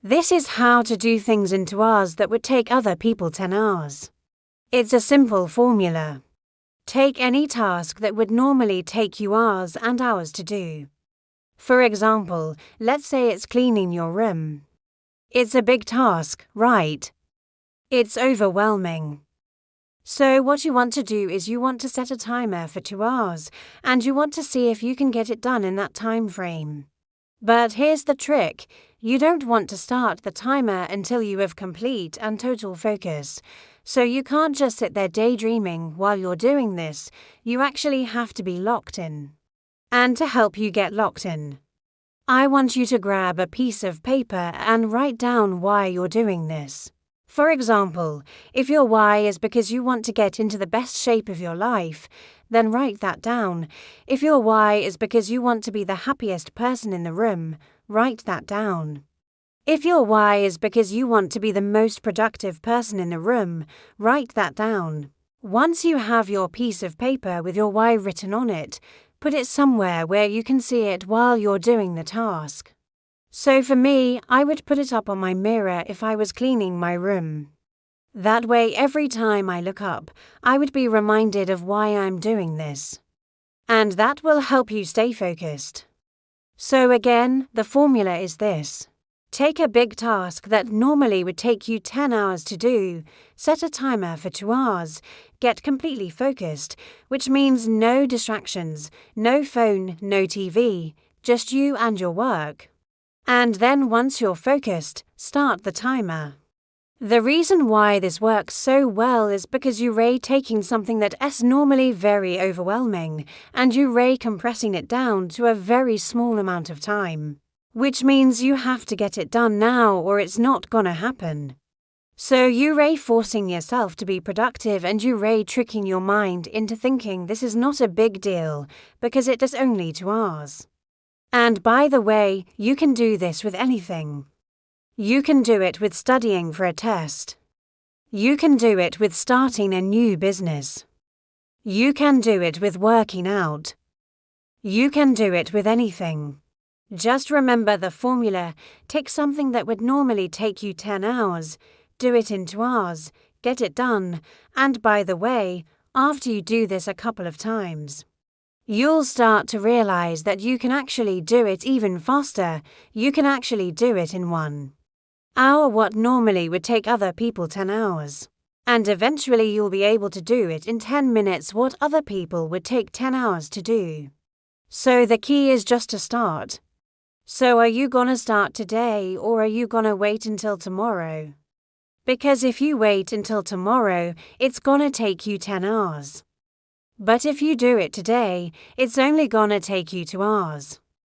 This is how to do things in 2 hours that would take other people 10 hours. It's a simple formula. Take any task that would normally take you hours and hours to do. For example, let's say it's cleaning your room. It's a big task, right? It's overwhelming. So what you want to do is you want to set a timer for 2 hours, and you want to see if you can get it done in that time frame. But here's the trick. You don't want to start the timer until you have complete and total focus. So you can't just sit there daydreaming while you're doing this. You actually have to be locked in. And to help you get locked in, I want you to grab a piece of paper and write down why you're doing this. For example, if your why is because you want to get into the best shape of your life, then write that down. If your why is because you want to be the happiest person in the room, write that down. If your why is because you want to be the most productive person in the room, write that down. Once you have your piece of paper with your why written on it, put it somewhere where you can see it while you're doing the task. So for me, I would put it up on my mirror if I was cleaning my room. That way, every time I look up, I would be reminded of why I'm doing this. And that will help you stay focused. So again, the formula is this. Take a big task that normally would take you 10 hours to do, set a timer for 2 hours, get completely focused, which means no distractions, no phone, no TV, just you and your work. And then once you're focused, start the timer. The reason why this works so well is because you're taking something that is normally very overwhelming and you're compressing it down to a very small amount of time, which means you have to get it done now or it's not gonna happen. So you're forcing yourself to be productive and you're tricking your mind into thinking this is not a big deal because it is only 2 hours. And by the way, you can do this with anything. You can do it with studying for a test. You can do it with starting a new business. You can do it with working out. You can do it with anything. Just remember the formula. Take something that would normally take you 10 hours, do it in 2 hours, get it done, and by the way, after you do this a couple of times, you'll start to realize that you can actually do it even faster. You can actually do it in 1 hour what normally would take other people 10 hours. And eventually you'll be able to do it in 10 minutes what other people would take 10 hours to do. So the key is just to start. So are you gonna start today or are you gonna wait until tomorrow? Because if you wait until tomorrow, it's gonna take you 10 hours. But if you do it today, it's only gonna take you 2 hours.